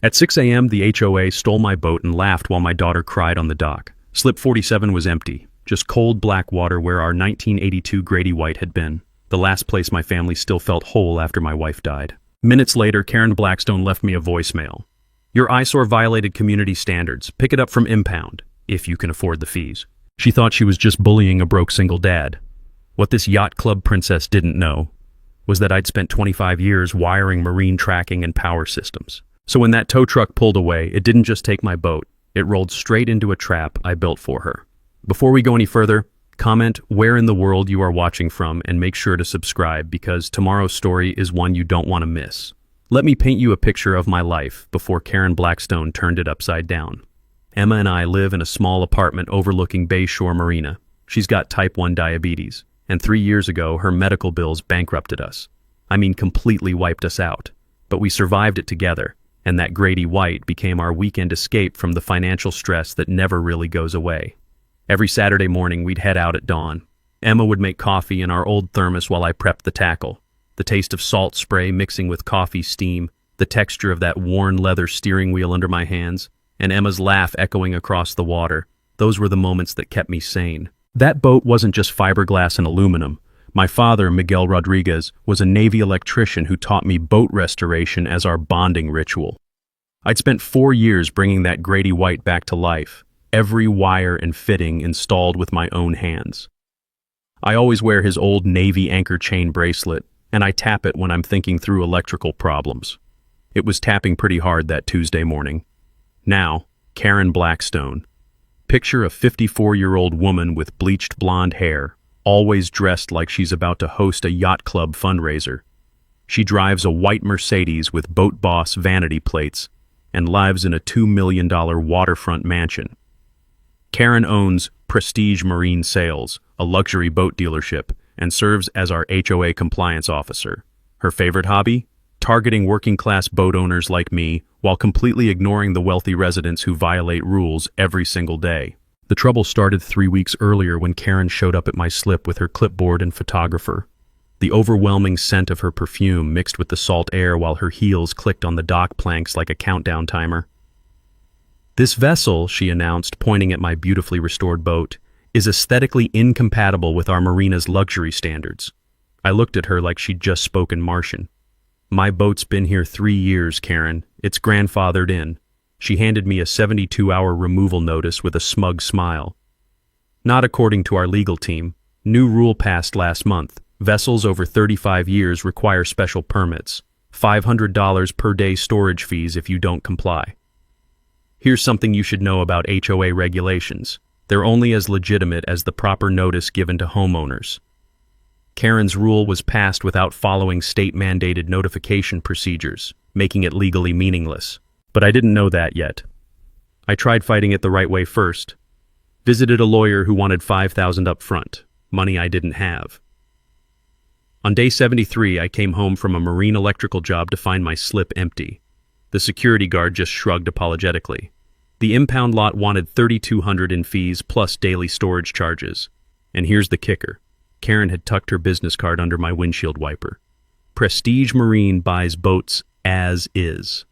At 6 a.m., the HOA stole my boat and laughed while my daughter cried on the dock. Slip 47 was empty, just cold black water where our 1982 Grady White had been, the last place my family still felt whole after my wife died. Minutes later, Karen Blackstone left me a voicemail. "Your eyesore violated community standards. Pick it up from impound, if you can afford the fees." She thought she was just bullying a broke single dad. What this yacht club princess didn't know was that I'd spent 25 years wiring marine tracking and power systems. So when that tow truck pulled away, it didn't just take my boat, it rolled straight into a trap I built for her. Before we go any further, comment where in the world you are watching from and make sure to subscribe because tomorrow's story is one you don't want to miss. Let me paint you a picture of my life before Karen Blackstone turned it upside down. Emma and I live in a small apartment overlooking Bayshore Marina. She's got type 1 diabetes, and 3 years ago her medical bills bankrupted us. I mean completely wiped us out. But we survived it together, and that Grady White became our weekend escape from the financial stress that never really goes away. Every Saturday morning we'd head out at dawn. Emma would make coffee in our old thermos while I prepped the tackle. The taste of salt spray mixing with coffee steam, the texture of that worn leather steering wheel under my hands, and Emma's laugh echoing across the water. Those were the moments that kept me sane. That boat wasn't just fiberglass and aluminum. My father, Miguel Rodriguez, was a Navy electrician who taught me boat restoration as our bonding ritual. I'd spent 4 years bringing that Grady White back to life, every wire and fitting installed with my own hands. I always wear his old Navy anchor chain bracelet, and I tap it when I'm thinking through electrical problems. It was tapping pretty hard that Tuesday morning. Now, Karen Blackstone. Picture a 54-year-old woman with bleached blonde hair, always dressed like she's about to host a yacht club fundraiser. She drives a white Mercedes with Boat Boss vanity plates and lives in a $2 million waterfront mansion. Karen owns Prestige Marine Sales, a luxury boat dealership, and serves as our HOA compliance officer. Her favorite hobby? Targeting working-class boat owners like me while completely ignoring the wealthy residents who violate rules every single day. The trouble started 3 weeks earlier when Karen showed up at my slip with her clipboard and photographer. The overwhelming scent of her perfume mixed with the salt air while her heels clicked on the dock planks like a countdown timer. "This vessel," she announced, pointing at my beautifully restored boat, "is aesthetically incompatible with our marina's luxury standards." I looked at her like she'd just spoken Martian. "My boat's been here 3 years, Karen. It's grandfathered in." She handed me a 72-hour removal notice with a smug smile. "Not according to our legal team. New rule passed last month. Vessels over 35 years require special permits. $500 per day storage fees if you don't comply. Here's something you should know about HOA regulations. They're only as legitimate as the proper notice given to homeowners." Karen's rule was passed without following state-mandated notification procedures, making it legally meaningless. But I didn't know that yet. I tried fighting it the right way first. Visited a lawyer who wanted $5,000 up front, money I didn't have. On day 73, I came home from a marine electrical job to find my slip empty. The security guard just shrugged apologetically. The impound lot wanted $3,200 in fees plus daily storage charges. And here's the kicker. Karen had tucked her business card under my windshield wiper. Prestige Marine buys boats as is.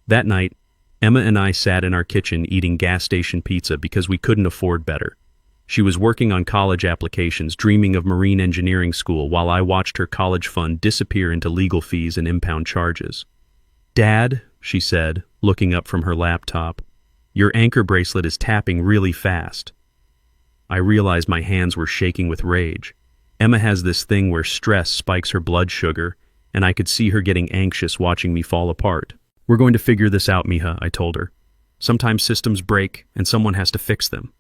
That night, Emma and I sat in our kitchen eating gas station pizza because we couldn't afford better. She was working on college applications, dreaming of marine engineering school, while I watched her college fund disappear into legal fees and impound charges. "Dad," she said, looking up from her laptop, "your anchor bracelet is tapping really fast." I realized my hands were shaking with rage. Emma has this thing where stress spikes her blood sugar, and I could see her getting anxious watching me fall apart. "We're going to figure this out, Mija," I told her. "Sometimes systems break, and someone has to fix them."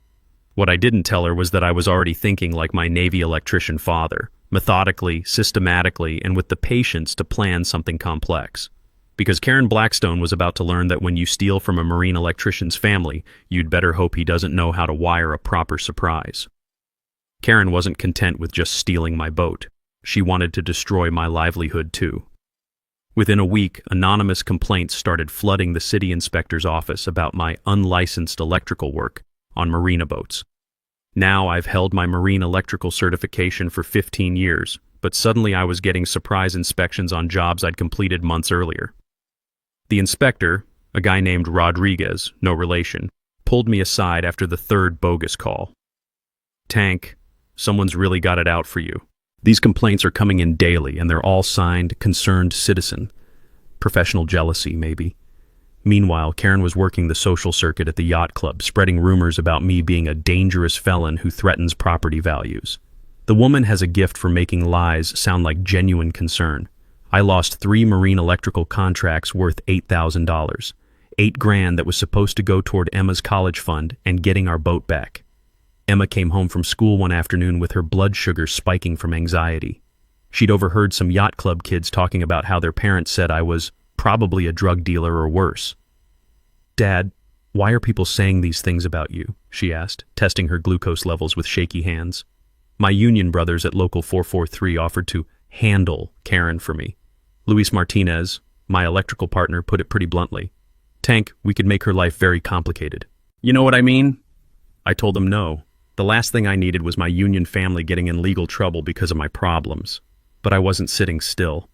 What I didn't tell her was that I was already thinking like my Navy electrician father, methodically, systematically, and with the patience to plan something complex. Because Karen Blackstone was about to learn that when you steal from a marine electrician's family, you'd better hope he doesn't know how to wire a proper surprise. Karen wasn't content with just stealing my boat. She wanted to destroy my livelihood too. Within a week, anonymous complaints started flooding the city inspector's office about my unlicensed electrical work on marina boats. Now I've held my marine electrical certification for 15 years, but suddenly I was getting surprise inspections on jobs I'd completed months earlier. The inspector, a guy named Rodriguez, no relation, pulled me aside after the third bogus call. "Tank, someone's really got it out for you. These complaints are coming in daily, and they're all signed concerned citizen. Professional jealousy, maybe." Meanwhile, Karen was working the social circuit at the yacht club, spreading rumors about me being a dangerous felon who threatens property values. The woman has a gift for making lies sound like genuine concern. I lost 3 marine electrical contracts worth $8,000. $8,000 that was supposed to go toward Emma's college fund and getting our boat back. Emma came home from school one afternoon with her blood sugar spiking from anxiety. She'd overheard some yacht club kids talking about how their parents said I was probably a drug dealer or worse. "Dad, why are people saying these things about you?" she asked, testing her glucose levels with shaky hands. My union brothers at Local 443 offered to handle Karen for me. Luis Martinez, my electrical partner, put it pretty bluntly. "Tank, we could make her life very complicated." "You know what I mean?" I told them no. The last thing I needed was my union family getting in legal trouble because of my problems. But I wasn't sitting still.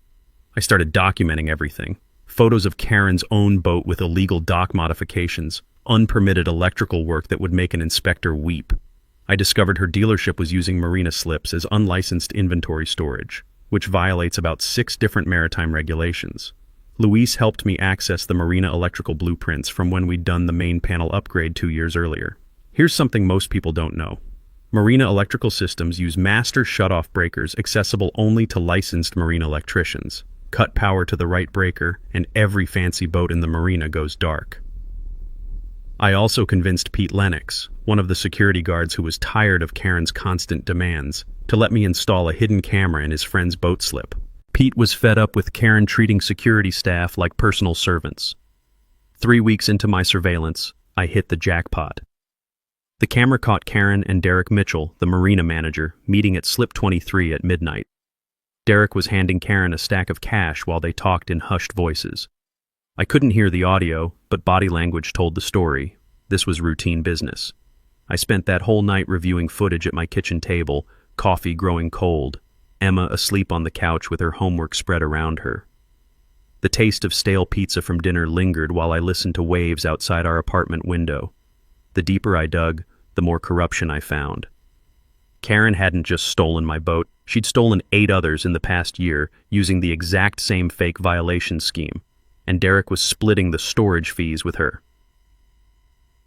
I started documenting everything. Photos of Karen's own boat with illegal dock modifications, unpermitted electrical work that would make an inspector weep. I discovered her dealership was using marina slips as unlicensed inventory storage, which violates about 6 different maritime regulations. Luis helped me access the marina electrical blueprints from when we'd done the main panel upgrade 2 years earlier. Here's something most people don't know. Marina electrical systems use master shutoff breakers accessible only to licensed marina electricians. Cut power to the right breaker, and every fancy boat in the marina goes dark. I also convinced Pete Lennox, one of the security guards who was tired of Karen's constant demands, to let me install a hidden camera in his friend's boat slip. Pete was fed up with Karen treating security staff like personal servants. 3 weeks into my surveillance, I hit the jackpot. The camera caught Karen and Derek Mitchell, the marina manager, meeting at Slip 23 at midnight. Derek was handing Karen a stack of cash while they talked in hushed voices. I couldn't hear the audio, but body language told the story. This was routine business. I spent that whole night reviewing footage at my kitchen table, coffee growing cold, Emma asleep on the couch with her homework spread around her. The taste of stale pizza from dinner lingered while I listened to waves outside our apartment window. The deeper I dug, the more corruption I found. Karen hadn't just stolen my boat, she'd stolen 8 others in the past year using the exact same fake violation scheme, and Derek was splitting the storage fees with her.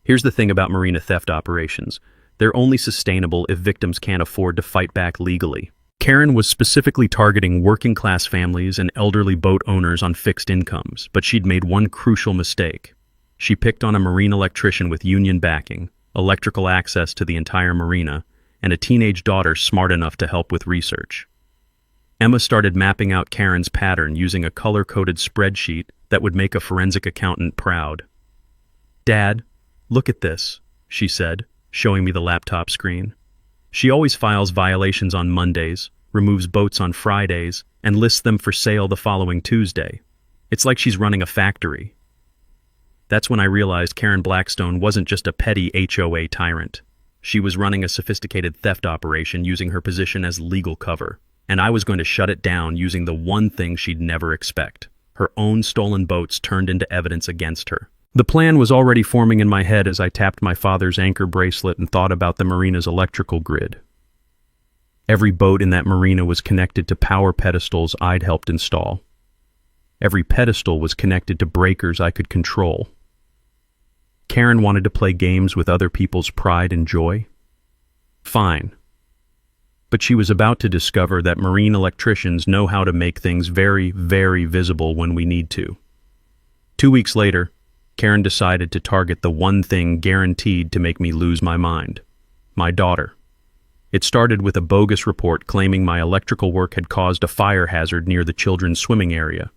Here's the thing about marina theft operations. They're only sustainable if victims can't afford to fight back legally. Karen was specifically targeting working-class families and elderly boat owners on fixed incomes, but she'd made one crucial mistake. She picked on a marine electrician with union backing, electrical access to the entire marina, and a teenage daughter smart enough to help with research. Emma started mapping out Karen's pattern using a color-coded spreadsheet that would make a forensic accountant proud. "Dad, look at this," she said, showing me the laptop screen. "She always files violations on Mondays, removes boats on Fridays, and lists them for sale the following Tuesday. It's like she's running a factory." That's when I realized Karen Blackstone wasn't just a petty HOA tyrant. She was running a sophisticated theft operation using her position as legal cover, and I was going to shut it down using the one thing she'd never expect: her own stolen boats turned into evidence against her. The plan was already forming in my head as I tapped my father's anchor bracelet and thought about the marina's electrical grid. Every boat in that marina was connected to power pedestals I'd helped install. Every pedestal was connected to breakers I could control. Karen wanted to play games with other people's pride and joy? Fine. But she was about to discover that marine electricians know how to make things very, very visible when we need to. 2 weeks later, Karen decided to target the one thing guaranteed to make me lose my mind: my daughter. It started with a bogus report claiming my electrical work had caused a fire hazard near the children's swimming area.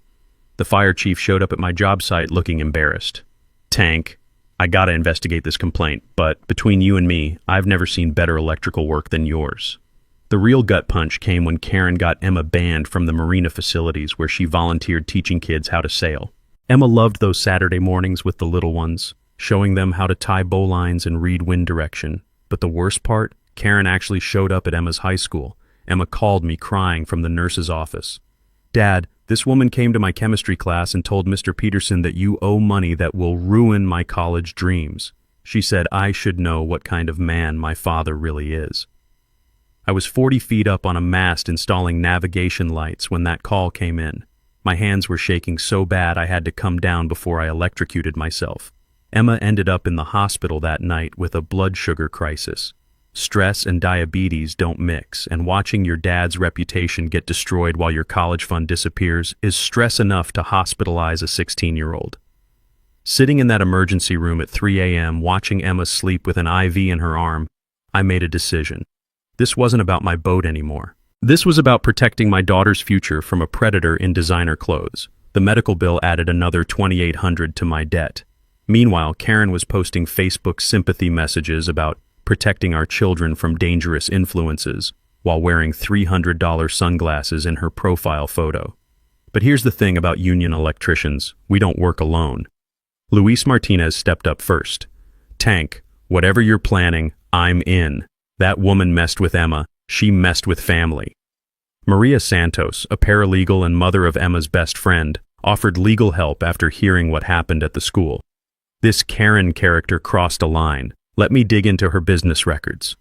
The fire chief showed up at my job site looking embarrassed. "Tank, I gotta investigate this complaint, but between you and me, I've never seen better electrical work than yours." The real gut punch came when Karen got Emma banned from the marina facilities where she volunteered teaching kids how to sail. Emma loved those Saturday mornings with the little ones, showing them how to tie bowlines and read wind direction. But the worst part, Karen actually showed up at Emma's high school. Emma called me crying from the nurse's office. "Dad, This woman came to my chemistry class and told Mr. Peterson that you owe money that will ruin my college dreams. She said I should know what kind of man my father really is. I was 40 feet up on a mast installing navigation lights when that call came in. My hands were shaking so bad I had to come down before I electrocuted myself. Emma ended up in the hospital that night with a blood sugar crisis. Stress and diabetes don't mix, and watching your dad's reputation get destroyed while your college fund disappears is stress enough to hospitalize a 16-year-old. Sitting in that emergency room at 3 a.m. watching Emma sleep with an IV in her arm, I made a decision. This wasn't about my boat anymore. This was about protecting my daughter's future from a predator in designer clothes. The medical bill added another $2,800 to my debt. Meanwhile, Karen was posting Facebook sympathy messages about protecting our children from dangerous influences while wearing $300 sunglasses in her profile photo. But here's the thing about union electricians: we don't work alone. Luis Martinez stepped up first. Tank, whatever you're planning, I'm in. That woman messed with Emma. She messed with family. Maria Santos, a paralegal and mother of Emma's best friend, offered legal help after hearing what happened at the school. This Karen character crossed a line. Let me dig into her business records.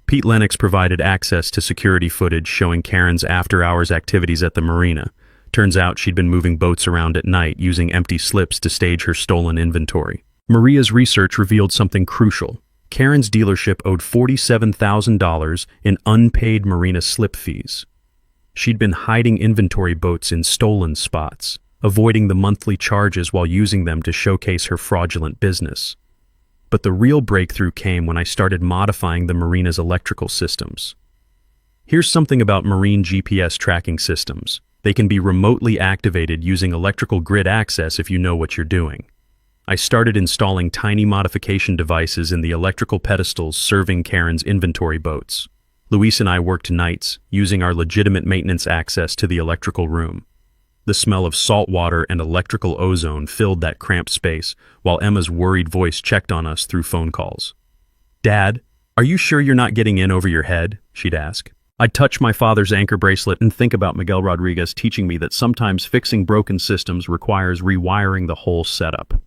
Pete Lennox provided access to security footage showing Karen's after-hours activities at the marina. Turns out she'd been moving boats around at night using empty slips to stage her stolen inventory. Maria's research revealed something crucial. Karen's dealership owed $47,000 in unpaid marina slip fees. She'd been hiding inventory boats in stolen spots, avoiding the monthly charges while using them to showcase her fraudulent business. But the real breakthrough came when I started modifying the marina's electrical systems. Here's something about marine GPS tracking systems. They can be remotely activated using electrical grid access if you know what you're doing. I started installing tiny modification devices in the electrical pedestals serving Karen's inventory boats. Luis and I worked nights, using our legitimate maintenance access to the electrical room. The smell of salt water and electrical ozone filled that cramped space, while Emma's worried voice checked on us through phone calls. "Dad, are you sure you're not getting in over your head?" she'd ask. I'd touch my father's anchor bracelet and think about Miguel Rodriguez teaching me that sometimes fixing broken systems requires rewiring the whole setup.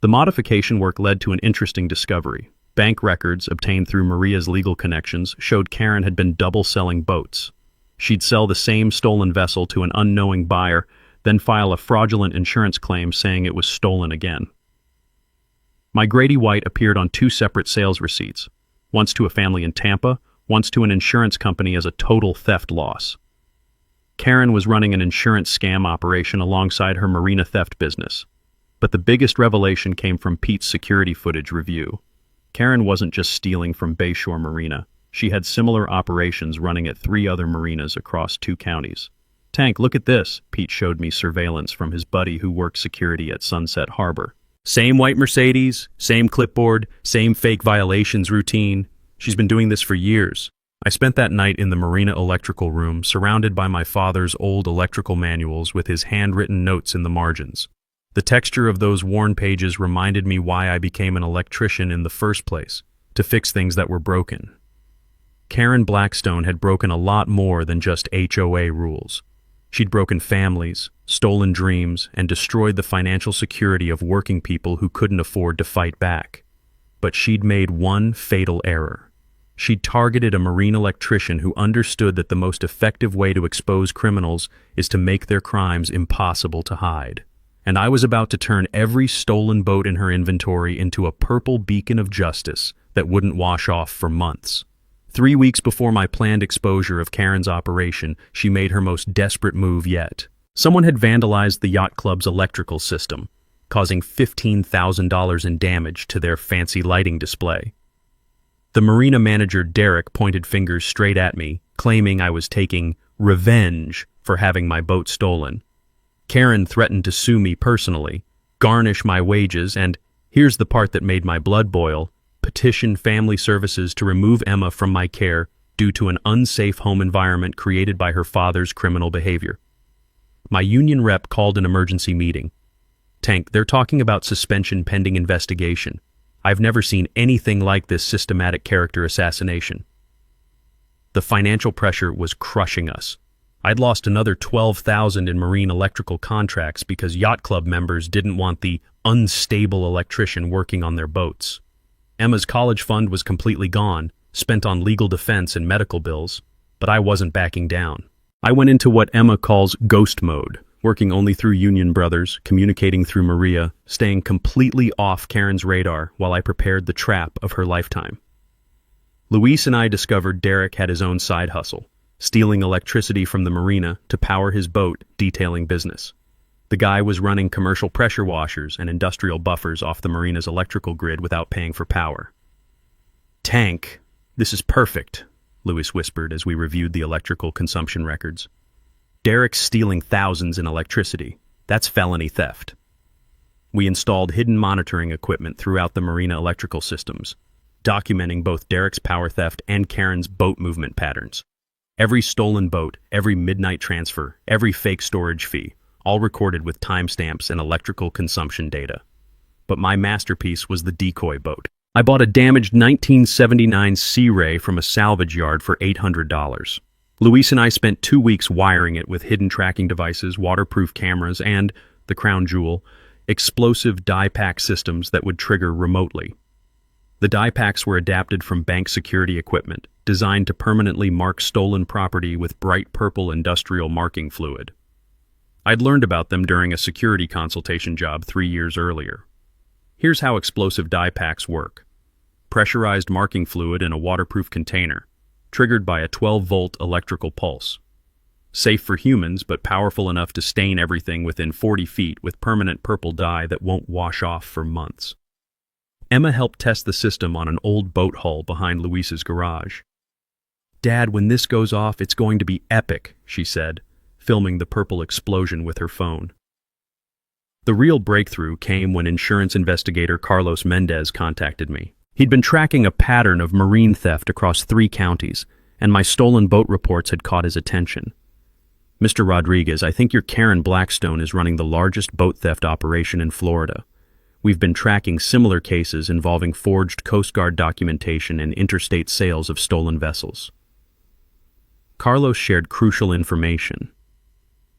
The modification work led to an interesting discovery. Bank records obtained through Maria's legal connections showed Karen had been double-selling boats. She'd sell the same stolen vessel to an unknowing buyer, then file a fraudulent insurance claim saying it was stolen again. My Grady White appeared on 2 separate sales receipts, once to a family in Tampa, once to an insurance company as a total theft loss. Karen was running an insurance scam operation alongside her marina theft business. But the biggest revelation came from Pete's security footage review. Karen wasn't just stealing from Bayshore Marina. She had similar operations running at 3 other marinas across 2 counties. "Tank, look at this," Pete showed me surveillance from his buddy who worked security at Sunset Harbor. Same white Mercedes, same clipboard, same fake violations routine. She's been doing this for years. I spent that night in the marina electrical room, surrounded by my father's old electrical manuals with his handwritten notes in the margins. The texture of those worn pages reminded me why I became an electrician in the first place, to fix things that were broken. Karen Blackstone had broken a lot more than just HOA rules. She'd broken families, stolen dreams, and destroyed the financial security of working people who couldn't afford to fight back. But she'd made one fatal error. She'd targeted a marine electrician who understood that the most effective way to expose criminals is to make their crimes impossible to hide. And I was about to turn every stolen boat in her inventory into a purple beacon of justice that wouldn't wash off for months. 3 weeks before my planned exposure of Karen's operation, she made her most desperate move yet. Someone had vandalized the yacht club's electrical system, causing $15,000 in damage to their fancy lighting display. The marina manager, Derek, pointed fingers straight at me, claiming I was taking revenge for having my boat stolen. Karen threatened to sue me personally, garnish my wages, and, here's the part that made my blood boil, petition family services to remove Emma from my care due to an unsafe home environment created by her father's criminal behavior. My union rep called an emergency meeting. "Tank, they're talking about suspension pending investigation. I've never seen anything like this systematic character assassination." The financial pressure was crushing us. I'd lost another 12,000 in marine electrical contracts because yacht club members didn't want the unstable electrician working on their boats. Emma's college fund was completely gone, spent on legal defense and medical bills, but I wasn't backing down. I went into what Emma calls ghost mode, working only through Union Brothers, communicating through Maria, staying completely off Karen's radar while I prepared the trap of her lifetime. Luis and I discovered Derek had his own side hustle, stealing electricity from the marina to power his boat detailing business. The guy was running commercial pressure washers and industrial buffers off the marina's electrical grid without paying for power. "Tank, this is perfect," Luis whispered as we reviewed the electrical consumption records. "Derek's stealing thousands in electricity. That's felony theft." We installed hidden monitoring equipment throughout the marina electrical systems, documenting both Derek's power theft and Karen's boat movement patterns. Every stolen boat, every midnight transfer, every fake storage fee, all recorded with timestamps and electrical consumption data. But my masterpiece was the decoy boat. I bought a damaged 1979 Sea Ray from a salvage yard for $800. Luis and I spent 2 weeks wiring it with hidden tracking devices, waterproof cameras, and, the crown jewel, explosive die pack systems that would trigger remotely. The die packs were adapted from bank security equipment, designed to permanently mark stolen property with bright purple industrial marking fluid. I'd learned about them during a security consultation job 3 years earlier. Here's how explosive die packs work. Pressurized marking fluid in a waterproof container, triggered by a 12-volt electrical pulse. Safe for humans, but powerful enough to stain everything within 40 feet with permanent purple dye that won't wash off for months. Emma helped test the system on an old boat hull behind Luis's garage. "Dad, when this goes off, it's going to be epic," she said, filming the purple explosion with her phone. The real breakthrough came when insurance investigator Carlos Mendez contacted me. He'd been tracking a pattern of marine theft across 3 counties, and my stolen boat reports had caught his attention. "Mr. Rodriguez, I think your Karen Blackstone is running the largest boat theft operation in Florida. We've been tracking similar cases involving forged Coast Guard documentation and interstate sales of stolen vessels." Carlos shared crucial information.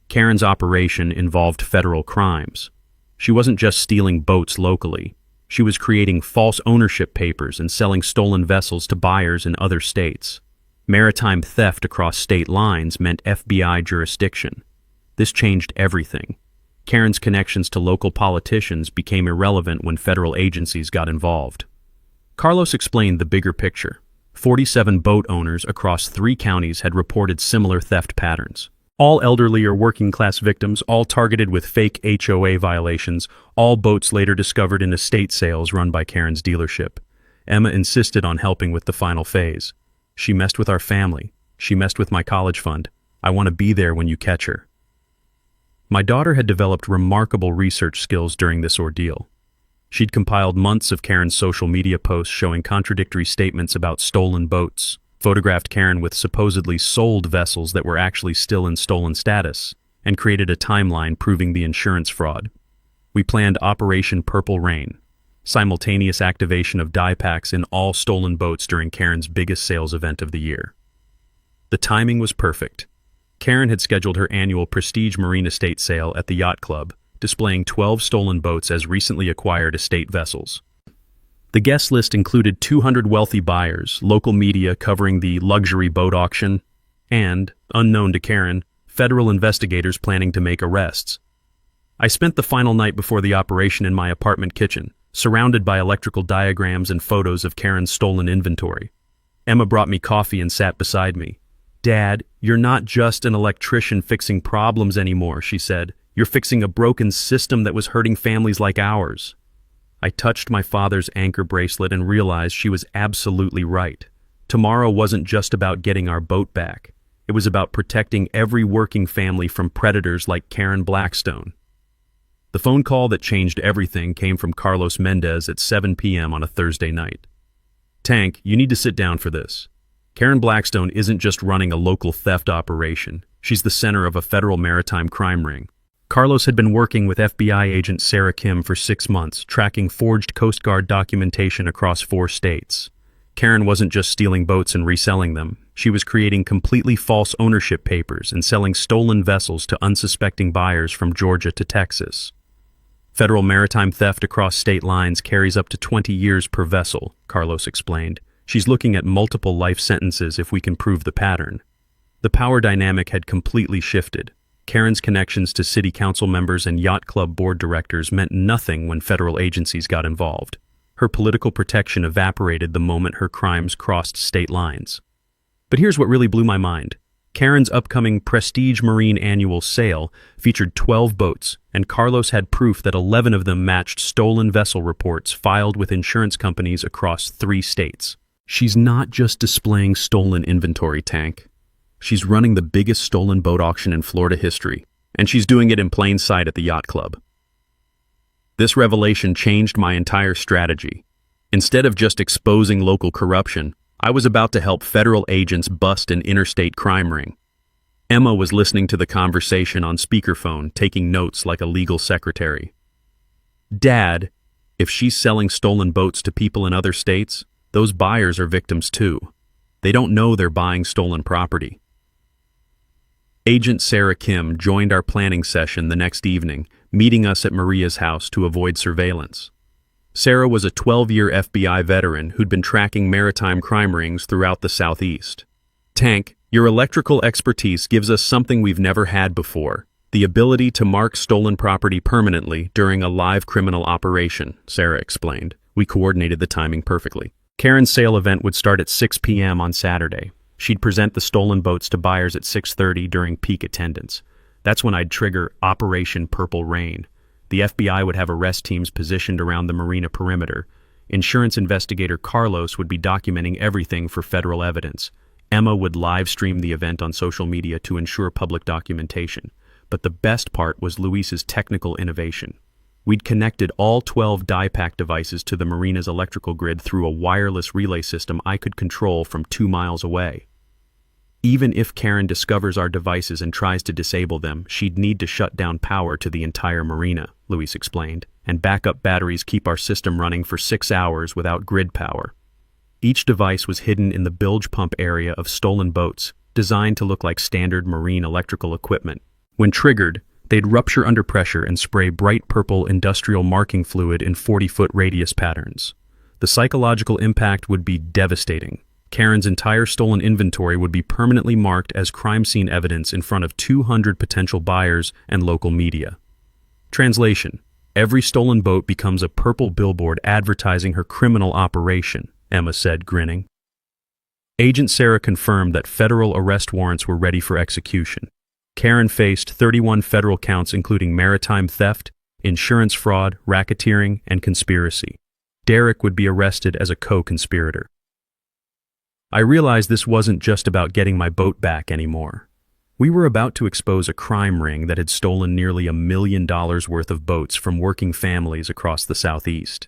Karen's operation involved federal crimes. She wasn't just stealing boats locally. She was creating false ownership papers and selling stolen vessels to buyers in other states. Maritime theft across state lines meant FBI jurisdiction. This changed everything. Karen's connections to local politicians became irrelevant when federal agencies got involved. Carlos explained the bigger picture. 47 boat owners across 3 counties had reported similar theft patterns. All elderly or working-class victims, all targeted with fake HOA violations, all boats later discovered in estate sales run by Karen's dealership. Emma insisted on helping with the final phase. "She messed with our family. She messed with my college fund. I want to be there when you catch her." My daughter had developed remarkable research skills during this ordeal. She'd compiled months of Karen's social media posts showing contradictory statements about stolen boats, photographed Karen with supposedly sold vessels that were actually still in stolen status, and created a timeline proving the insurance fraud. We planned Operation Purple Rain, simultaneous activation of die packs in all stolen boats during Karen's biggest sales event of the year. The timing was perfect. Karen had scheduled her annual Prestige Marine Estate sale at the Yacht Club, displaying 12 stolen boats as recently acquired estate vessels. The guest list included 200 wealthy buyers, local media covering the luxury boat auction, and, unknown to Karen, federal investigators planning to make arrests. I spent the final night before the operation in my apartment kitchen, surrounded by electrical diagrams and photos of Karen's stolen inventory. Emma brought me coffee and sat beside me. "Dad, you're not just an electrician fixing problems anymore," she said. "You're fixing a broken system that was hurting families like ours." I touched my father's anchor bracelet and realized she was absolutely right. Tomorrow wasn't just about getting our boat back. It was about protecting every working family from predators like Karen Blackstone. The phone call that changed everything came from Carlos Mendez at 7 p.m. on a Thursday night. "Tank, you need to sit down for this. Karen Blackstone isn't just running a local theft operation. She's the center of a federal maritime crime ring." Carlos had been working with FBI agent Sarah Kim for 6 months, tracking forged Coast Guard documentation across 4 states. Karen wasn't just stealing boats and reselling them. She was creating completely false ownership papers and selling stolen vessels to unsuspecting buyers from Georgia to Texas. Federal maritime theft across state lines carries up to 20 years per vessel, Carlos explained. She's looking at multiple life sentences if we can prove the pattern. The power dynamic had completely shifted. Karen's connections to city council members and yacht club board directors meant nothing when federal agencies got involved. Her political protection evaporated the moment her crimes crossed state lines. But here's what really blew my mind. Karen's upcoming Prestige Marine annual sale featured 12 boats, and Carlos had proof that 11 of them matched stolen vessel reports filed with insurance companies across 3 states. She's not just displaying stolen inventory, Tank. She's running the biggest stolen boat auction in Florida history, and she's doing it in plain sight at the yacht club. This revelation changed my entire strategy. Instead of just exposing local corruption, I was about to help federal agents bust an interstate crime ring. Emma was listening to the conversation on speakerphone, taking notes like a legal secretary. Dad, if she's selling stolen boats to people in other states, those buyers are victims too. They don't know they're buying stolen property. Agent Sarah Kim joined our planning session the next evening, meeting us at Maria's house to avoid surveillance. Sarah was a 12-year FBI veteran who'd been tracking maritime crime rings throughout the Southeast. Tank, your electrical expertise gives us something we've never had before, the ability to mark stolen property permanently during a live criminal operation, Sarah explained. We coordinated the timing perfectly. Karen's sale event would start at 6 p.m. on Saturday. She'd present the stolen boats to buyers at 6:30 during peak attendance. That's when I'd trigger Operation Purple Rain. The FBI would have arrest teams positioned around the marina perimeter. Insurance investigator Carlos would be documenting everything for federal evidence. Emma would live stream the event on social media to ensure public documentation. But the best part was Luis's technical innovation. We'd connected all 12 die-pack devices to the marina's electrical grid through a wireless relay system I could control from 2 miles away. Even if Karen discovers our devices and tries to disable them, she'd need to shut down power to the entire marina, Luis explained, and backup batteries keep our system running for 6 hours without grid power. Each device was hidden in the bilge pump area of stolen boats, designed to look like standard marine electrical equipment. When triggered, they'd rupture under pressure and spray bright purple industrial marking fluid in 40-foot radius patterns. The psychological impact would be devastating. Karen's entire stolen inventory would be permanently marked as crime scene evidence in front of 200 potential buyers and local media. Translation: every stolen boat becomes a purple billboard advertising her criminal operation, Emma said, grinning. Agent Sarah confirmed that federal arrest warrants were ready for execution. Karen faced 31 federal counts including maritime theft, insurance fraud, racketeering, and conspiracy. Derek would be arrested as a co-conspirator. I realized this wasn't just about getting my boat back anymore. We were about to expose a crime ring that had stolen nearly $1 million worth of boats from working families across the Southeast.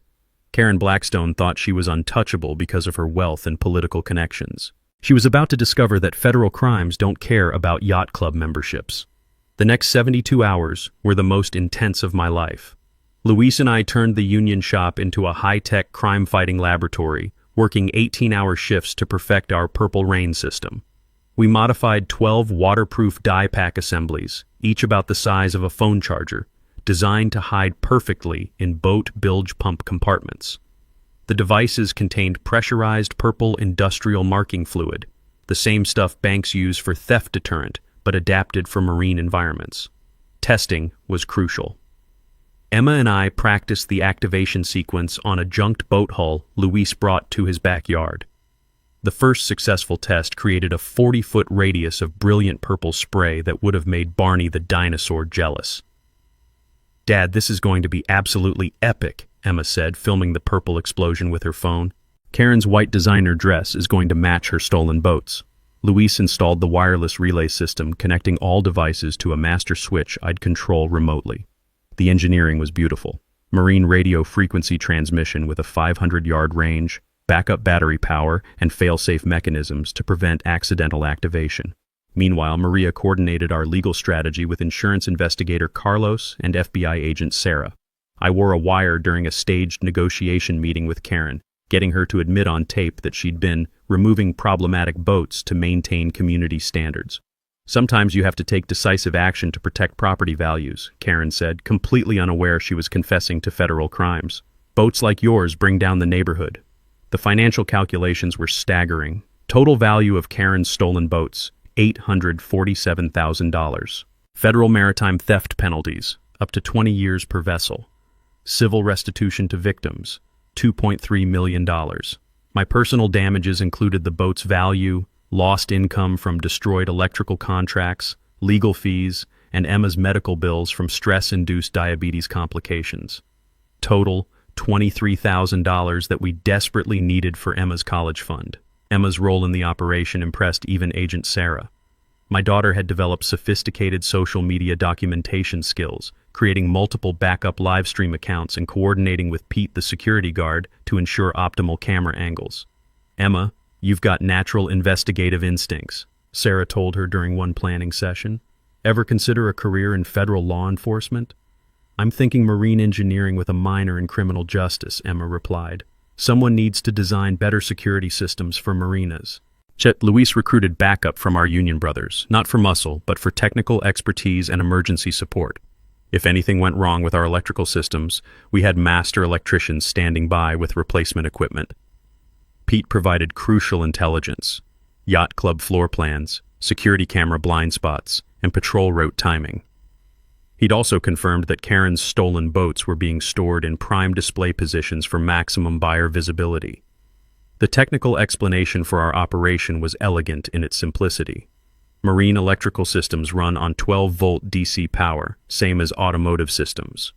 Karen Blackstone thought she was untouchable because of her wealth and political connections. She was about to discover that federal crimes don't care about yacht club memberships. The next 72 hours were the most intense of my life. Luis and I turned the union shop into a high-tech crime-fighting laboratory, working 18-hour shifts to perfect our Purple Rain system. We modified 12 waterproof die-pack assemblies, each about the size of a phone charger, designed to hide perfectly in boat bilge pump compartments. The devices contained pressurized purple industrial marking fluid, the same stuff banks use for theft deterrent, but adapted for marine environments. Testing was crucial. Emma and I practiced the activation sequence on a junked boat hull Luis brought to his backyard. The first successful test created a 40-foot radius of brilliant purple spray that would have made Barney the dinosaur jealous. Dad, this is going to be absolutely epic, Emma said, filming the purple explosion with her phone. Karen's white designer dress is going to match her stolen boats. Luis installed the wireless relay system, connecting all devices to a master switch I'd control remotely. The engineering was beautiful. Marine radio frequency transmission with a 500-yard range, backup battery power, and fail-safe mechanisms to prevent accidental activation. Meanwhile, Maria coordinated our legal strategy with insurance investigator Carlos and FBI agent Sarah. I wore a wire during a staged negotiation meeting with Karen, getting her to admit on tape that she'd been removing problematic boats to maintain community standards. "Sometimes you have to take decisive action to protect property values," Karen said, completely unaware she was confessing to federal crimes. "Boats like yours bring down the neighborhood." The financial calculations were staggering. Total value of Karen's stolen boats, $847,000. Federal maritime theft penalties, up to 20 years per vessel. Civil restitution to victims, $2.3 million. My personal damages included the boat's value, lost income from destroyed electrical contracts, legal fees, and Emma's medical bills from stress-induced diabetes complications. Total, $23,000 that we desperately needed for Emma's college fund. Emma's role in the operation impressed even Agent Sarah. My daughter had developed sophisticated social media documentation skills, creating multiple backup livestream accounts and coordinating with Pete, the security guard, to ensure optimal camera angles. "Emma, you've got natural investigative instincts," Sarah told her during one planning session. "Ever consider a career in federal law enforcement?" "I'm thinking marine engineering with a minor in criminal justice," Emma replied. "Someone needs to design better security systems for marinas." Luis recruited backup from our union brothers, not for muscle, but for technical expertise and emergency support. If anything went wrong with our electrical systems, we had master electricians standing by with replacement equipment. Pete provided crucial intelligence: yacht club floor plans, security camera blind spots, and patrol route timing. He'd also confirmed that Karen's stolen boats were being stored in prime display positions for maximum buyer visibility. The technical explanation for our operation was elegant in its simplicity. Marine electrical systems run on 12-volt DC power, same as automotive systems.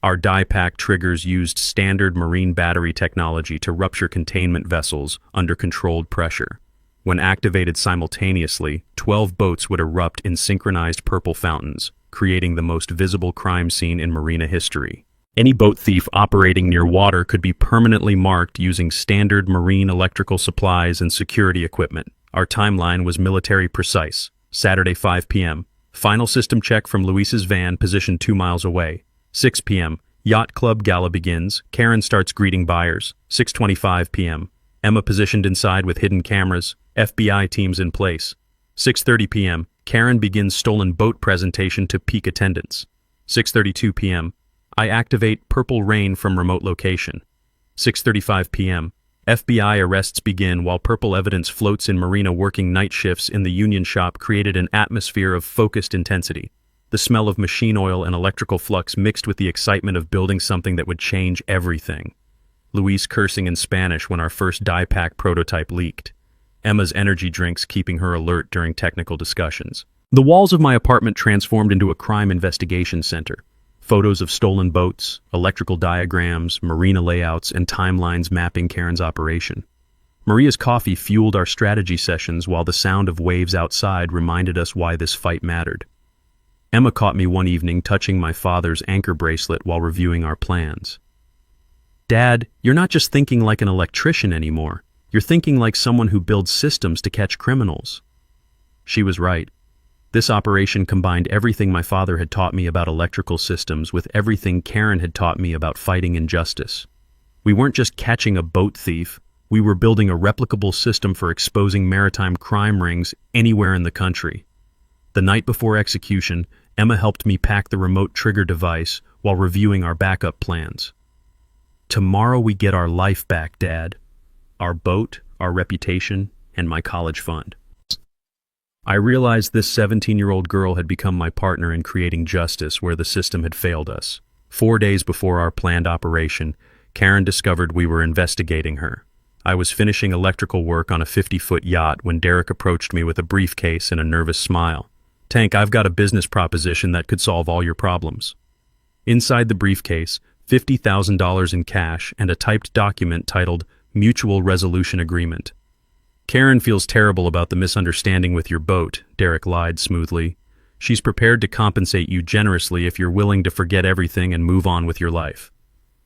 Our die-pack triggers used standard marine battery technology to rupture containment vessels under controlled pressure. When activated simultaneously, 12 boats would erupt in synchronized purple fountains, creating the most visible crime scene in marina history. Any boat thief operating near water could be permanently marked using standard marine electrical supplies and security equipment. Our timeline was military precise. Saturday 5 p.m. Final system check from Luis's van positioned 2 miles away. 6 p.m. Yacht Club Gala begins. Karen starts greeting buyers. 6:25 p.m. Emma positioned inside with hidden cameras. FBI teams in place. 6:30 p.m. Karen begins stolen boat presentation to peak attendance. 6:32 p.m. I activate Purple Rain from remote location. 6:35 p.m. FBI arrests begin while purple evidence floats in marina. Working night shifts in the union shop created an atmosphere of focused intensity. The smell of machine oil and electrical flux mixed with the excitement of building something that would change everything. Luis cursing in Spanish when our first die-pack prototype leaked. Emma's energy drinks keeping her alert during technical discussions. The walls of my apartment transformed into a crime investigation center. Photos of stolen boats, electrical diagrams, marina layouts, and timelines mapping Karen's operation. Maria's coffee fueled our strategy sessions while the sound of waves outside reminded us why this fight mattered. Emma caught me one evening touching my father's anchor bracelet while reviewing our plans. "Dad, you're not just thinking like an electrician anymore. You're thinking like someone who builds systems to catch criminals." She was right. This operation combined everything my father had taught me about electrical systems with everything Karen had taught me about fighting injustice. We weren't just catching a boat thief, we were building a replicable system for exposing maritime crime rings anywhere in the country. The night before execution, Emma helped me pack the remote trigger device while reviewing our backup plans. "Tomorrow we get our life back, Dad. Our boat, our reputation, and my college fund." I realized this 17-year-old girl had become my partner in creating justice where the system had failed us. 4 days before our planned operation, Karen discovered we were investigating her. I was finishing electrical work on a 50-foot yacht when Derek approached me with a briefcase and a nervous smile. "Tank, I've got a business proposition that could solve all your problems." Inside the briefcase, $50,000 in cash and a typed document titled Mutual Resolution Agreement. "Karen feels terrible about the misunderstanding with your boat," Derek lied smoothly. "She's prepared to compensate you generously if you're willing to forget everything and move on with your life."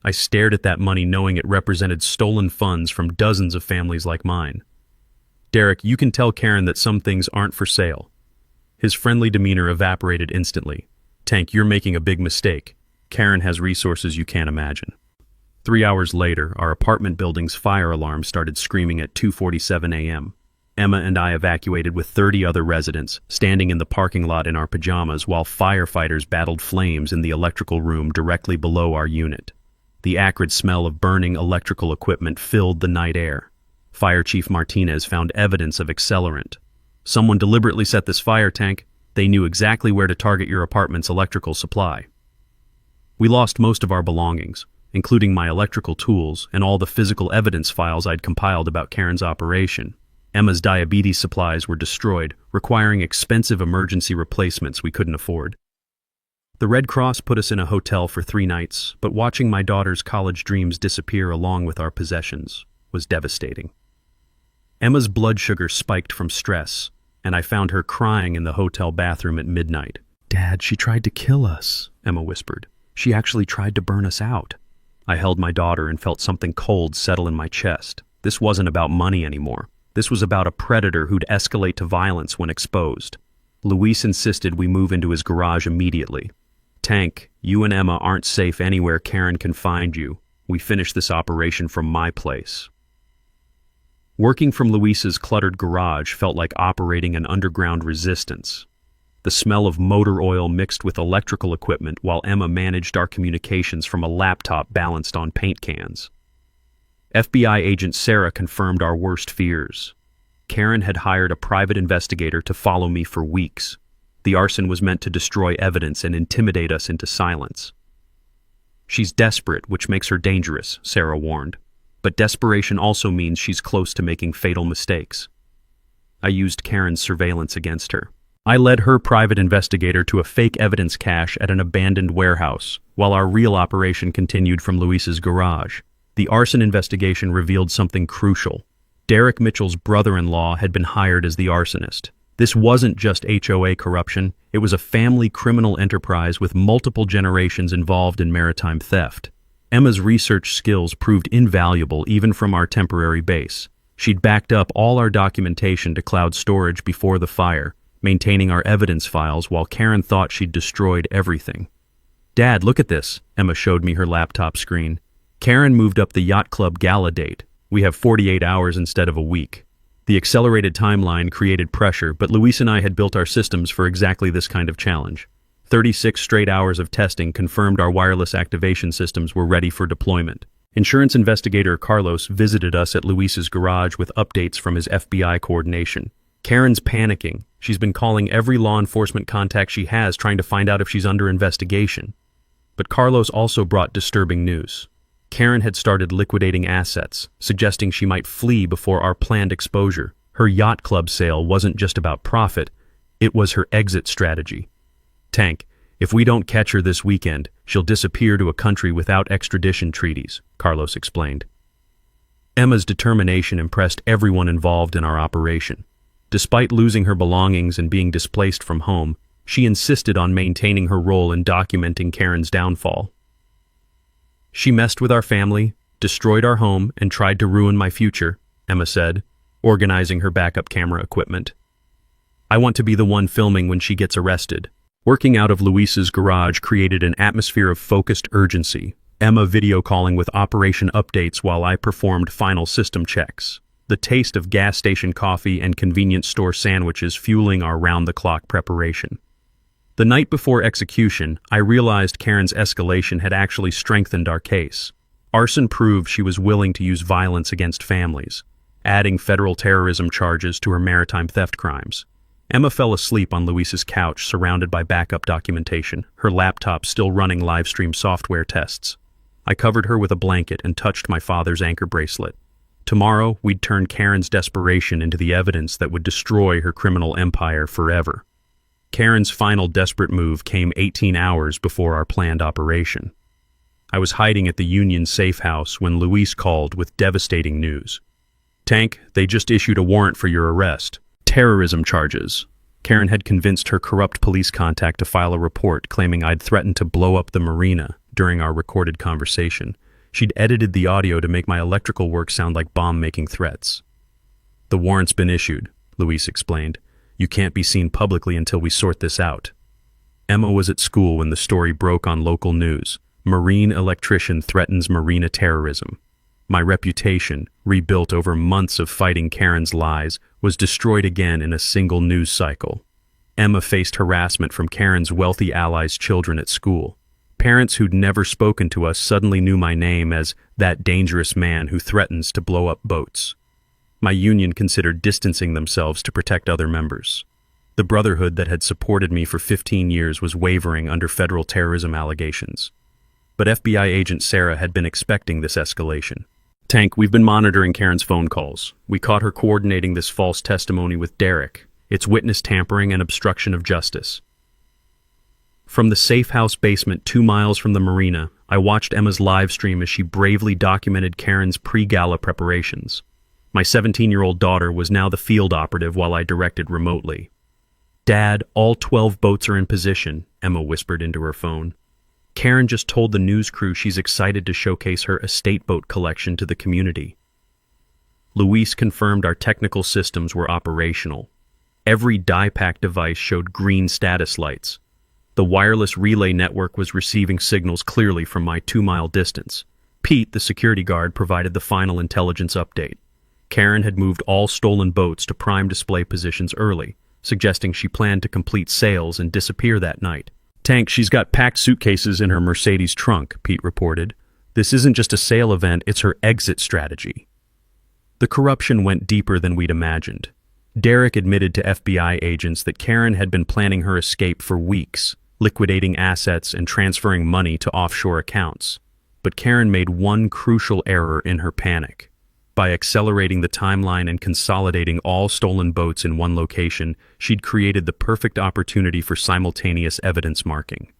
I stared at that money knowing it represented stolen funds from dozens of families like mine. "Derek, you can tell Karen that some things aren't for sale." His friendly demeanor evaporated instantly. "Tank, you're making a big mistake. Karen has resources you can't imagine." 3 hours later, our apartment building's fire alarm started screaming at 2:47 a.m. Emma and I evacuated with 30 other residents, standing in the parking lot in our pajamas while firefighters battled flames in the electrical room directly below our unit. The acrid smell of burning electrical equipment filled the night air. Fire Chief Martinez found evidence of accelerant. Someone deliberately set this fire tank. They knew exactly where to target your apartment's electrical supply. We lost most of our belongings, including my electrical tools and all the physical evidence files I'd compiled about Karen's operation. Emma's diabetes supplies were destroyed, requiring expensive emergency replacements we couldn't afford. The Red Cross put us in a hotel for 3 nights, but watching my daughter's college dreams disappear along with our possessions was devastating. Emma's blood sugar spiked from stress, and I found her crying in the hotel bathroom at midnight. "Dad, she tried to kill us," Emma whispered. "She actually tried to burn us out." I held my daughter and felt something cold settle in my chest. This wasn't about money anymore. This was about a predator who'd escalate to violence when exposed. Luis insisted we move into his garage immediately. "Tank, you and Emma aren't safe anywhere Karen can find you. We finish this operation from my place." Working from Luis's cluttered garage felt like operating an underground resistance. The smell of motor oil mixed with electrical equipment while Emma managed our communications from a laptop balanced on paint cans. FBI agent Sarah confirmed our worst fears. Karen had hired a private investigator to follow me for weeks. The arson was meant to destroy evidence and intimidate us into silence. "She's desperate, which makes her dangerous," Sarah warned. "But desperation also means she's close to making fatal mistakes." I used Karen's surveillance against her. I led her private investigator to a fake evidence cache at an abandoned warehouse, while our real operation continued from Luis's garage. The arson investigation revealed something crucial. Derek Mitchell's brother-in-law had been hired as the arsonist. This wasn't just HOA corruption, it was a family criminal enterprise with multiple generations involved in maritime theft. Emma's research skills proved invaluable even from our temporary base. She'd backed up all our documentation to cloud storage before the fire, maintaining our evidence files while Karen thought she'd destroyed everything. "Dad, look at this," Emma showed me her laptop screen. "Karen moved up the yacht club gala date. We have 48 hours instead of a week." The accelerated timeline created pressure, but Luis and I had built our systems for exactly this kind of challenge. 36 straight hours of testing confirmed our wireless activation systems were ready for deployment. Insurance investigator Carlos visited us at Luis's garage with updates from his FBI coordination. "Karen's panicking. She's been calling every law enforcement contact she has trying to find out if she's under investigation." But Carlos also brought disturbing news. Karen had started liquidating assets, suggesting she might flee before our planned exposure. Her yacht club sale wasn't just about profit, it was her exit strategy. "Tank, if we don't catch her this weekend, she'll disappear to a country without extradition treaties," Carlos explained. Emma's determination impressed everyone involved in our operation. Despite losing her belongings and being displaced from home, she insisted on maintaining her role in documenting Karen's downfall. "She messed with our family, destroyed our home, and tried to ruin my future," Emma said, organizing her backup camera equipment. "I want to be the one filming when she gets arrested." Working out of Luis's garage created an atmosphere of focused urgency, Emma video calling with operation updates while I performed final system checks. The taste of gas station coffee and convenience store sandwiches fueling our round-the-clock preparation. The night before execution, I realized Karen's escalation had actually strengthened our case. Arson proved she was willing to use violence against families, adding federal terrorism charges to her maritime theft crimes. Emma fell asleep on Luis's couch, surrounded by backup documentation, her laptop still running live-stream software tests. I covered her with a blanket and touched my father's anchor bracelet. Tomorrow, we'd turn Karen's desperation into the evidence that would destroy her criminal empire forever. Karen's final desperate move came 18 hours before our planned operation. I was hiding at the Union safe house when Luis called with devastating news. "Tank, they just issued a warrant for your arrest. Terrorism charges." Karen had convinced her corrupt police contact to file a report claiming I'd threatened to blow up the marina during our recorded conversation. She'd edited the audio to make my electrical work sound like bomb-making threats. "The warrant's been issued," Luis explained. "You can't be seen publicly until we sort this out." Emma was at school when the story broke on local news, Marine electrician threatens marina terrorism. My reputation, rebuilt over months of fighting Karen's lies, was destroyed again in a single news cycle. Emma faced harassment from Karen's wealthy allies' children at school. Parents who'd never spoken to us suddenly knew my name as that dangerous man who threatens to blow up boats. My union considered distancing themselves to protect other members. The brotherhood that had supported me for 15 years was wavering under federal terrorism allegations. But FBI agent Sarah had been expecting this escalation. Tank, we've been monitoring Karen's phone calls. We caught her coordinating this false testimony with Derek. It's witness tampering and obstruction of justice. From the safe house basement 2 miles from the marina, I watched Emma's live stream as she bravely documented Karen's pre-gala preparations. My 17-year-old daughter was now the field operative while I directed remotely. "Dad, all 12 boats are in position," Emma whispered into her phone. "Karen just told the news crew she's excited to showcase her estate boat collection to the community." Luis confirmed our technical systems were operational. Every die-pack device showed green status lights. The wireless relay network was receiving signals clearly from my 2-mile distance. Pete, the security guard, provided the final intelligence update. Karen had moved all stolen boats to prime display positions early, suggesting she planned to complete sales and disappear that night. "Tank, she's got packed suitcases in her Mercedes trunk," Pete reported. "This isn't just a sale event, it's her exit strategy." The corruption went deeper than we'd imagined. Derek admitted to FBI agents that Karen had been planning her escape for weeks, liquidating assets and transferring money to offshore accounts. But Karen made one crucial error in her panic. By accelerating the timeline and consolidating all stolen boats in one location, she'd created the perfect opportunity for simultaneous evidence marking.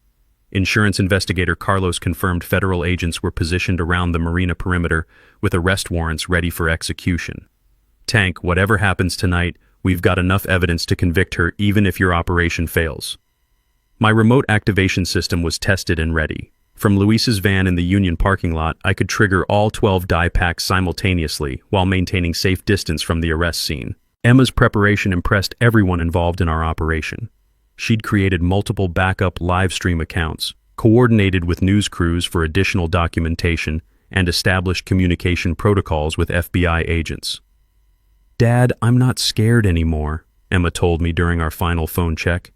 Insurance investigator Carlos confirmed federal agents were positioned around the marina perimeter with arrest warrants ready for execution. "Tank, whatever happens tonight, we've got enough evidence to convict her even if your operation fails." My remote activation system was tested and ready. From Luis's van in the Union parking lot, I could trigger all 12 die packs simultaneously while maintaining safe distance from the arrest scene. Emma's preparation impressed everyone involved in our operation. She'd created multiple backup live stream accounts, coordinated with news crews for additional documentation, and established communication protocols with FBI agents. "Dad, I'm not scared anymore," Emma told me during our final phone check.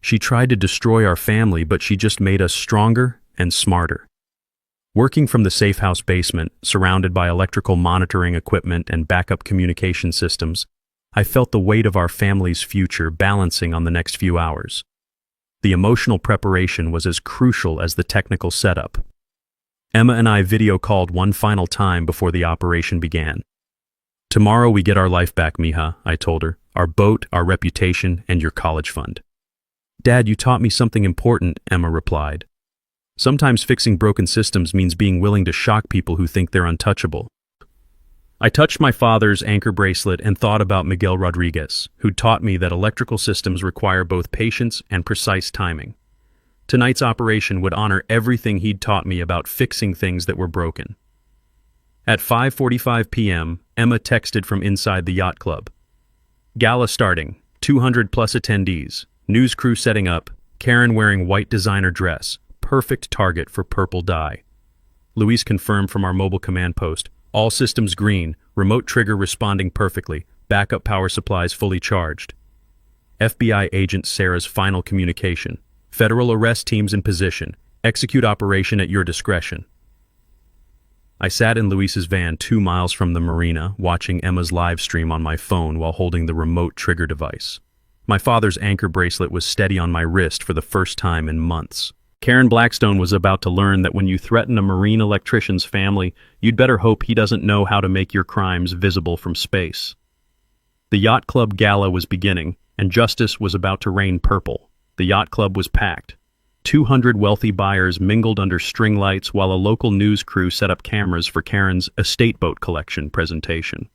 "She tried to destroy our family, but she just made us stronger and smarter." Working from the safe house basement, surrounded by electrical monitoring equipment and backup communication systems, I felt the weight of our family's future balancing on the next few hours. The emotional preparation was as crucial as the technical setup. Emma and I video called one final time before the operation began. "Tomorrow we get our life back, Mija," I told her. "Our boat, our reputation, and your college fund." "Dad, you taught me something important," Emma replied. "Sometimes fixing broken systems means being willing to shock people who think they're untouchable." I touched my father's anchor bracelet and thought about Miguel Rodriguez, who'd taught me that electrical systems require both patience and precise timing. Tonight's operation would honor everything he'd taught me about fixing things that were broken. At 5:45 p.m., Emma texted from inside the yacht club. "Gala starting, 200 plus attendees, news crew setting up, Karen wearing white designer dress, perfect target for purple dye." Luis confirmed from our mobile command post, "All systems green, remote trigger responding perfectly, backup power supplies fully charged." FBI agent Sarah's final communication, "Federal arrest teams in position, execute operation at your discretion." I sat in Luis's van 2 miles from the marina, watching Emma's live stream on my phone while holding the remote trigger device. My father's anchor bracelet was steady on my wrist for the first time in months. Karen Blackstone was about to learn that when you threaten a marine electrician's family, you'd better hope he doesn't know how to make your crimes visible from space. The yacht club gala was beginning, and justice was about to rain purple. The yacht club was packed. 200 wealthy buyers mingled under string lights while a local news crew set up cameras for Karen's estate boat collection presentation.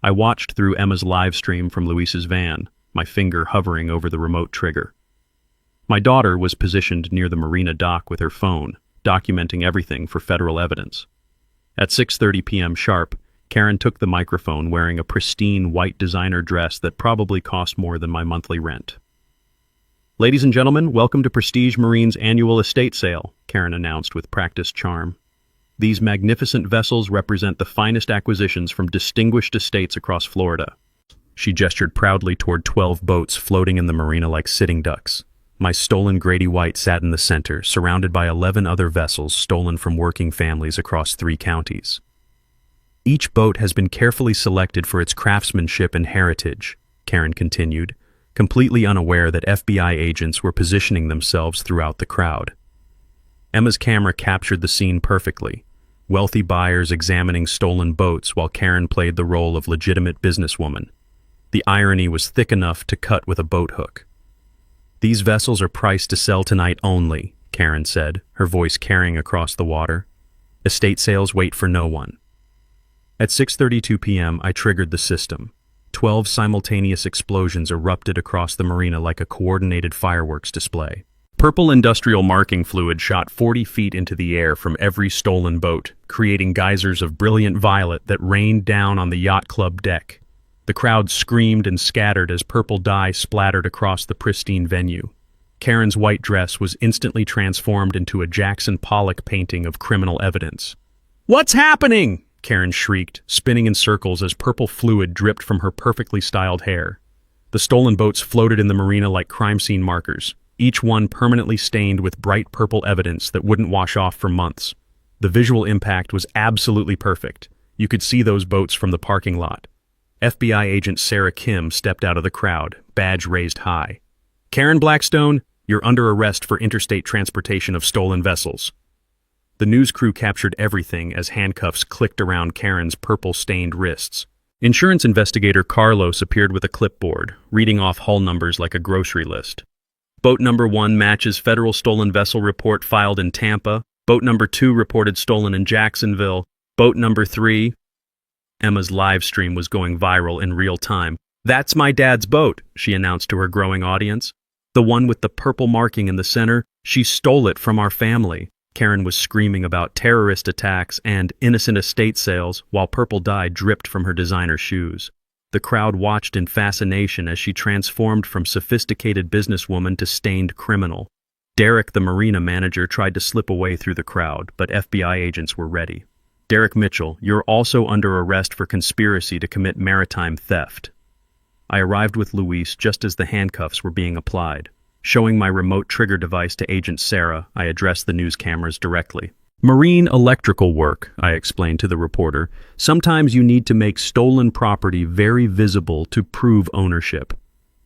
I watched through Emma's live stream from Luis's van, my finger hovering over the remote trigger. My daughter was positioned near the marina dock with her phone, documenting everything for federal evidence. At 6:30 p.m. sharp, Karen took the microphone wearing a pristine white designer dress that probably cost more than my monthly rent. "Ladies and gentlemen, welcome to Prestige Marine's annual estate sale. Karen announced with practiced charm. These magnificent vessels represent the finest acquisitions from distinguished estates across Florida. She gestured proudly toward 12 boats floating in the marina like sitting ducks. My stolen Grady White sat in the center, surrounded by 11 other vessels stolen from working families across 3 counties. Each boat has been carefully selected for its craftsmanship and heritage, Karen continued, completely unaware that FBI agents were positioning themselves throughout the crowd. Emma's camera captured the scene perfectly. Wealthy buyers examining stolen boats while Karen played the role of legitimate businesswoman. The irony was thick enough to cut with a boat hook. "These vessels are priced to sell tonight only," Karen said, her voice carrying across the water. "Estate sales wait for no one." At 6:32 p.m., I triggered the system. 12 simultaneous explosions erupted across the marina like a coordinated fireworks display. Purple industrial marking fluid shot 40 feet into the air from every stolen boat, creating geysers of brilliant violet that rained down on the yacht club deck. The crowd screamed and scattered as purple dye splattered across the pristine venue. Karen's white dress was instantly transformed into a Jackson Pollock painting of criminal evidence. "What's happening?" Karen shrieked, spinning in circles as purple fluid dripped from her perfectly styled hair. The stolen boats floated in the marina like crime scene markers, each one permanently stained with bright purple evidence that wouldn't wash off for months. The visual impact was absolutely perfect. You could see those boats from the parking lot. FBI agent Sarah Kim stepped out of the crowd, badge raised high. "Karen Blackstone, you're under arrest for interstate transportation of stolen vessels." The news crew captured everything as handcuffs clicked around Karen's purple-stained wrists. Insurance investigator Carlos appeared with a clipboard, reading off hull numbers like a grocery list. Boat number 1 matches federal stolen vessel report filed in Tampa. Boat number 2 reported stolen in Jacksonville. Boat number 3... Emma's live stream was going viral in real time. "That's my dad's boat," she announced to her growing audience. "The one with the purple marking in the center. She stole it from our family." Karen was screaming about terrorist attacks and innocent estate sales while purple dye dripped from her designer shoes. The crowd watched in fascination as she transformed from sophisticated businesswoman to stained criminal. Derek, the marina manager, tried to slip away through the crowd, but FBI agents were ready. "Derek Mitchell, you're also under arrest for conspiracy to commit maritime theft." I arrived with Luis just as the handcuffs were being applied. Showing my remote trigger device to Agent Sarah, I addressed the news cameras directly. "Marine electrical work," I explained to the reporter. "Sometimes you need to make stolen property very visible to prove ownership."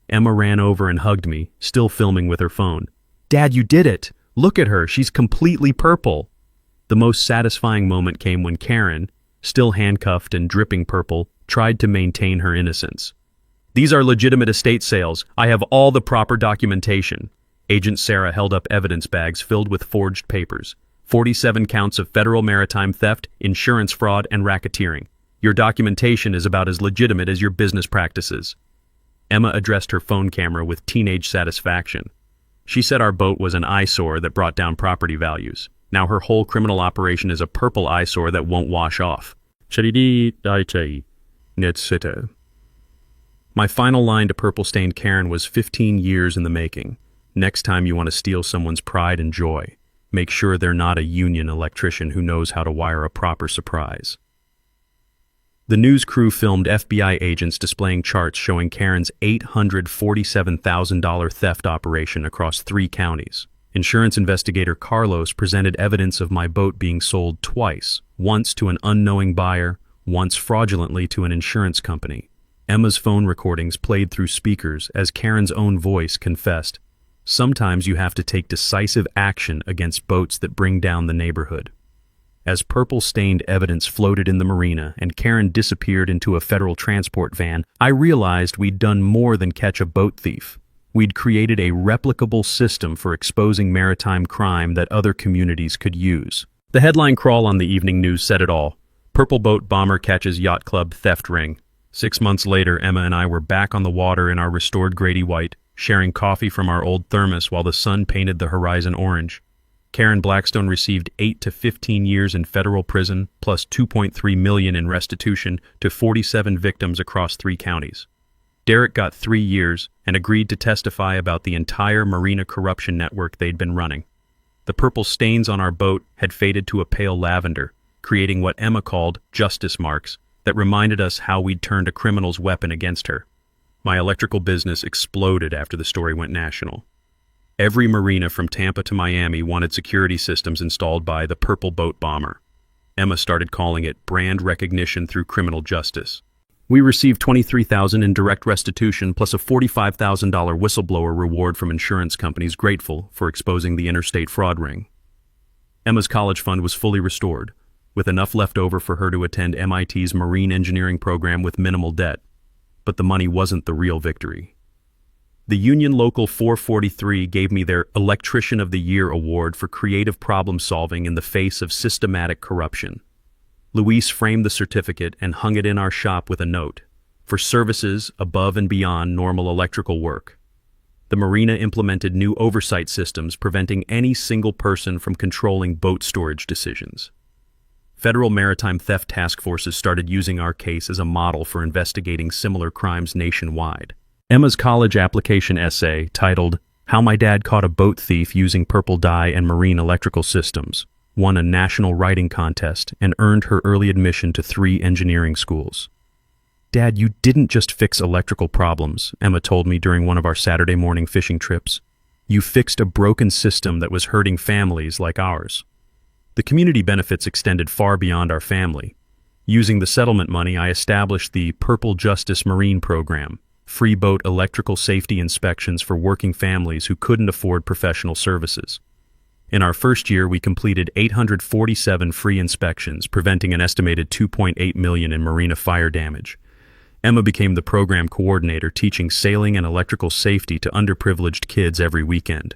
Emma ran over and hugged me, still filming with her phone. "Dad, you did it! Look at her, she's completely purple!" The most satisfying moment came when Karen, still handcuffed and dripping purple, tried to maintain her innocence. "These are legitimate estate sales. I have all the proper documentation." Agent Sarah held up evidence bags filled with forged papers. 47 counts of federal maritime theft, insurance fraud, and racketeering. Your documentation is about as legitimate as your business practices. Emma addressed her phone camera with teenage satisfaction. She said our boat was an eyesore that brought down property values. Now her whole criminal operation is a purple eyesore that won't wash off. My final line to purple-stained Karen was 15 years in the making. Next time you want to steal someone's pride and joy, make sure they're not a union electrician who knows how to wire a proper surprise. The news crew filmed FBI agents displaying charts showing Karen's $847,000 theft operation across 3 counties. Insurance investigator Carlos presented evidence of my boat being sold twice, once to an unknowing buyer, once fraudulently to an insurance company. Emma's phone recordings played through speakers as Karen's own voice confessed, "Sometimes you have to take decisive action against boats that bring down the neighborhood." As purple-stained evidence floated in the marina and Karen disappeared into a federal transport van, I realized we'd done more than catch a boat thief. We'd created a replicable system for exposing maritime crime that other communities could use. The headline crawl on the evening news said it all. "Purple boat bomber catches yacht club theft ring." 6 months later, Emma and I were back on the water in our restored Grady White, sharing coffee from our old thermos while the sun painted the horizon orange. Karen Blackstone received 8 to 15 years in federal prison, plus $2.3 million in restitution to 47 victims across 3 counties. Derek got 3 years and agreed to testify about the entire marina corruption network they'd been running. The purple stains on our boat had faded to a pale lavender, creating what Emma called justice marks that reminded us how we'd turned a criminal's weapon against her. My electrical business exploded after the story went national. Every marina from Tampa to Miami wanted security systems installed by the Purple Boat Bomber. Emma started calling it brand recognition through criminal justice. We received $23,000 in direct restitution plus a $45,000 whistleblower reward from insurance companies grateful for exposing the interstate fraud ring. Emma's college fund was fully restored, with enough left over for her to attend MIT's marine engineering program with minimal debt. But the money wasn't the real victory. The Union Local 443 gave me their Electrician of the Year award for creative problem solving in the face of systematic corruption. Luis framed the certificate and hung it in our shop with a note, for services above and beyond normal electrical work. The marina implemented new oversight systems preventing any single person from controlling boat storage decisions. Federal maritime theft task forces started using our case as a model for investigating similar crimes nationwide. Emma's college application essay, titled How My Dad Caught a Boat Thief Using Purple Dye and Marine Electrical Systems, won a national writing contest and earned her early admission to 3 engineering schools. "Dad, you didn't just fix electrical problems," Emma told me during one of our Saturday morning fishing trips. "You fixed a broken system that was hurting families like ours." The community benefits extended far beyond our family. Using the settlement money, I established the Purple Justice Marine Program, free boat electrical safety inspections for working families who couldn't afford professional services. In our first year, we completed 847 free inspections, preventing an estimated $2.8 million in marina fire damage. Emma became the program coordinator, teaching sailing and electrical safety to underprivileged kids every weekend.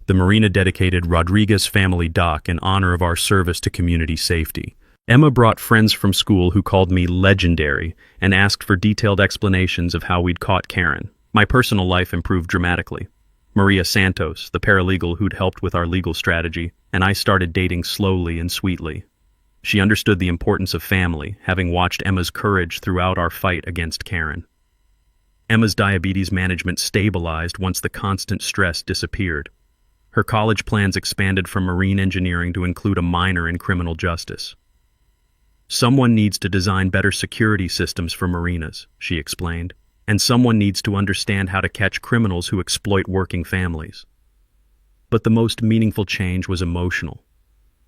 The marina dedicated Rodriguez Family Dock in honor of our service to community safety. Emma brought friends from school who called me legendary and asked for detailed explanations of how we'd caught Karen. My personal life improved dramatically. Maria Santos, the paralegal who'd helped with our legal strategy, and I started dating slowly and sweetly. She understood the importance of family, having watched Emma's courage throughout our fight against Karen. Emma's diabetes management stabilized once the constant stress disappeared. Her college plans expanded from marine engineering to include a minor in criminal justice. "Someone needs to design better security systems for marinas," she explained, "and someone needs to understand how to catch criminals who exploit working families." But the most meaningful change was emotional.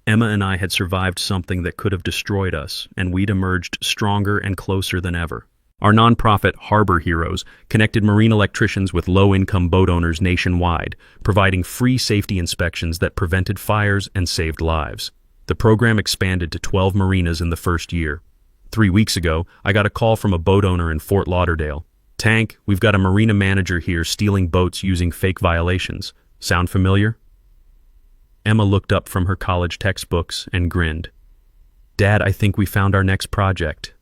Emma and I had survived something that could have destroyed us, and we'd emerged stronger and closer than ever. Our nonprofit, Harbor Heroes, connected marine electricians with low-income boat owners nationwide, providing free safety inspections that prevented fires and saved lives. The program expanded to 12 marinas in the first year. 3 weeks ago, I got a call from a boat owner in Fort Lauderdale. "Tank, we've got a marina manager here stealing boats using fake violations. Sound familiar?" Emma looked up from her college textbooks and grinned. "Dad, I think we found our next project."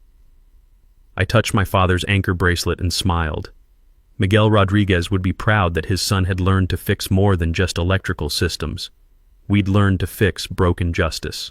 I touched my father's anchor bracelet and smiled. Miguel Rodriguez would be proud that his son had learned to fix more than just electrical systems. We'd learned to fix broken justice.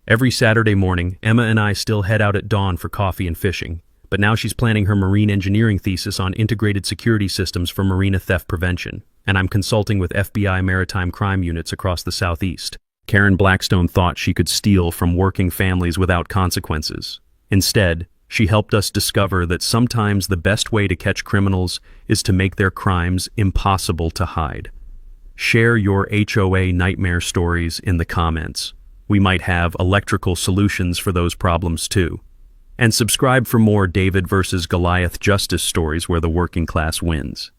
Every Saturday morning, Emma and I still head out at dawn for coffee and fishing, but now she's planning her marine engineering thesis on integrated security systems for marina theft prevention, and I'm consulting with FBI maritime crime units across the Southeast. Karen Blackstone thought she could steal from working families without consequences. Instead, she helped us discover that sometimes the best way to catch criminals is to make their crimes impossible to hide. Share your HOA nightmare stories in the comments. We might have electrical solutions for those problems too. And subscribe for more David versus Goliath justice stories where the working class wins.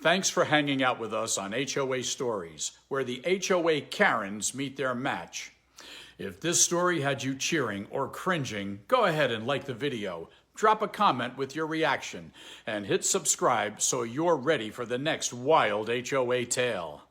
Thanks for hanging out with us on HOA Stories, where the HOA Karens meet their match. If this story had you cheering or cringing, go ahead and like the video, drop a comment with your reaction, and hit subscribe so you're ready for the next wild HOA tale.